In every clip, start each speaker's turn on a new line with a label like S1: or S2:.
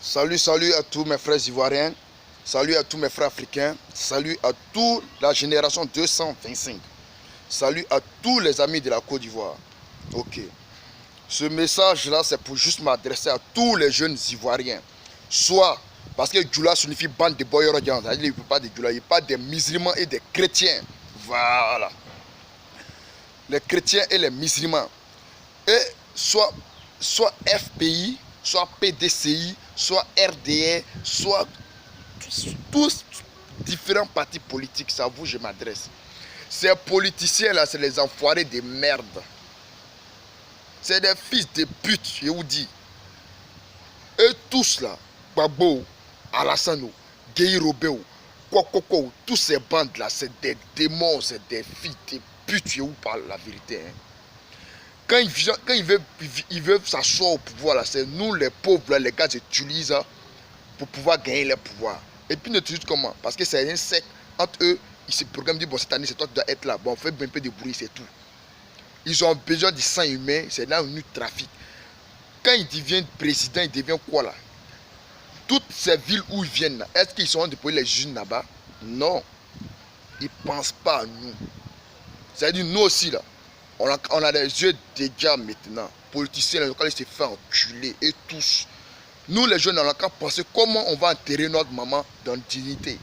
S1: Salut, salut à tous mes frères ivoiriens. Salut à tous mes frères africains. Salut à toute la génération 225. Salut à tous les amis de la Côte d'Ivoire. Ok. Ce message-là, c'est pour juste m'adresser à tous les jeunes ivoiriens. Soit, parce que Djoula signifie bande de boyorodians. C'est-à-dire qu'il ne parle pas de Djoula, il parle des musulmans et des chrétiens. Voilà. Les chrétiens et les musulmans. Et soit FPI, soit PDCI, soit RDR, soit tous différents partis politiques, c'est à vous que je m'adresse. Ces politiciens-là, c'est les enfoirés de merde. C'est des fils de pute, je vous dis. Et tous là, Gbagbo, Alassane, Gueye Robéo, Kokoko, tous ces bandes-là, c'est des démons, c'est des fils de pute, je vous parle la vérité. Hein. Quand ils veulent s'asseoir au pouvoir, c'est nous les pauvres, là, les gars, utilisent pour pouvoir gagner le pouvoir. Et puis, ils utilisent comment? Parce que c'est un secte. Entre eux, ils se programment, disent, bon, cette année, c'est toi qui dois être là. Bon, on fait un peu de bruit, c'est tout. Ils ont besoin du sang humain, c'est là où nous trafic. Quand ils deviennent présidents, ils deviennent quoi là? Toutes ces villes où ils viennent, est-ce qu'ils sont déployés les jeunes là-bas? Non. Ils ne pensent pas à nous. C'est-à-dire, nous aussi, là, on a des yeux déjà maintenant. Politiciens, ils se font enculer et tous. Nous, les jeunes, on a qu'à penser comment on va enterrer notre maman dans la dignité.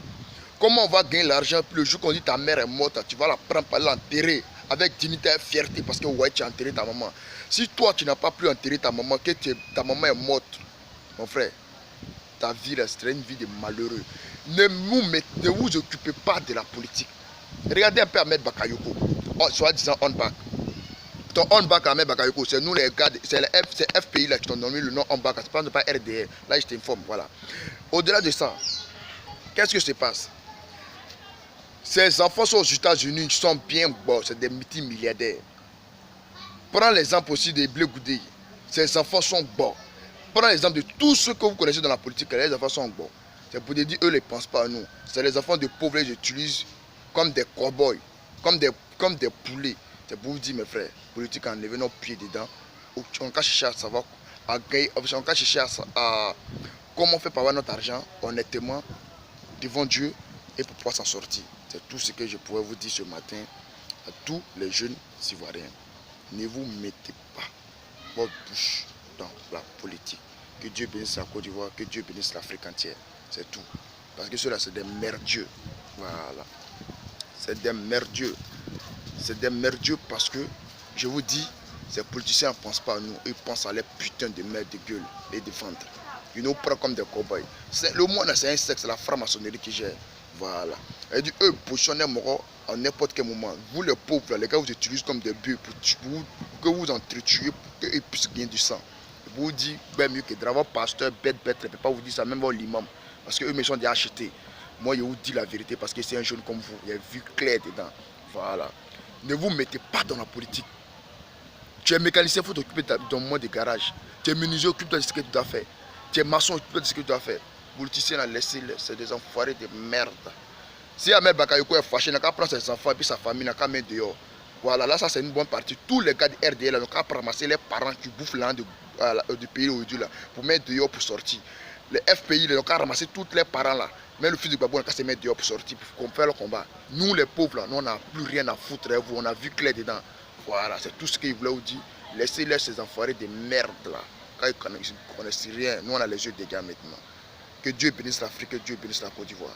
S1: Comment on va gagner l'argent, puis le jour qu'on dit ta mère est morte, tu vas la prendre par l'enterrer avec dignité et fierté parce que ouais, tu as enterré ta maman. Si toi, tu n'as pas pu enterrer ta maman, que ta maman est morte, mon frère, ta vie resterait une vie de malheureux. Ne vous occupez pas de la politique. Regardez un peu Ahmed Bakayoko, soit disant on back. Ton on back Ahmed Bakayoko, c'est nous les gars, c'est FPI là qui t'ont donné le nom on back, c'est pas RDR. Là, je t'informe, voilà. Au-delà de ça, qu'est-ce que se passe? Ces enfants sont aux États-Unis, ils sont bien beaux, c'est des multimilliardaires. Prends l'exemple aussi de Blé Goudé. Ces enfants sont beaux. Prends l'exemple de tous ceux que vous connaissez dans la politique, les enfants sont beaux. C'est pour te dire, eux ne pensent pas à nous. C'est les enfants de pauvres, ils utilisent comme des cow-boys, comme des poulets. C'est pour vous dire, mes frères, politique en levant nos pieds dedans. On va chercher à savoir, on va chercher à comment on fait pour avoir notre argent honnêtement devant Dieu et pour pouvoir s'en sortir. C'est tout ce que je pourrais vous dire ce matin à tous les jeunes Ivoiriens. Ne vous mettez pas votre bouche dans la politique. Que Dieu bénisse la Côte d'Ivoire, que Dieu bénisse l'Afrique entière. C'est tout. Parce que ceux-là, c'est des merdieux. Voilà. C'est des merdieux. C'est des merdieux parce que, je vous dis, ces politiciens ne pensent pas à nous. Ils pensent à les putains de merde de gueule et de ventre. Ils nous prennent comme des cow-boys. Le monde, c'est un sexe, c'est la franc-maçonnerie qui gère. Voilà. Et dit, eux, positionnez mort en n'importe quel moment. Vous, les pauvres, les gars, vous utilisez comme des bœufs pour que vous entretuez pour qu'ils puissent gagner du sang. Je vous dis, ben mieux que dragon pasteur, bête, je ne peux pas vous dire ça, même l'imam. Parce qu'eux, ils sont déjà achetés. Moi, je vous dis la vérité parce que c'est un jeune comme vous. Il y a vu clair dedans. Voilà. Ne vous mettez pas dans la politique. Tu es mécanicien, il faut t'occuper d'un moment de garage. Tu es menuisier, occupe-toi de ce que tu dois faire. Tu es maçon, occupe-toi de ce que tu dois faire. Politiciens, laissez-les, c'est des enfoirés de merde. Si Ahmed Bakayoko est fâché, il n'a qu'à prendre ses enfants et puis sa famille, il n'a qu'à mettre dehors. Voilà, là, ça c'est une bonne partie. Tous les gars de RDL, ils n'ont qu'à ramasser les parents qui bouffent l'an du pays aujourd'hui là, pour mettre dehors pour sortir. Les FPI, ils n'ont qu'à ramasser tous les parents là. Mais le fils de Gbagbo, il n'a qu'à se mettre dehors pour sortir, pour faire le combat. Nous, les pauvres là, nous, on n'a plus rien à foutre. Vous, on a vu clair dedans. Voilà, c'est tout ce qu'ils voulaient vous dire. Laissez-les ces enfoirés de merde là. Quand ils ne connaissent rien, nous, on a les yeux des gars maintenant. Que Dieu bénisse l'Afrique, que Dieu bénisse la Côte d'Ivoire.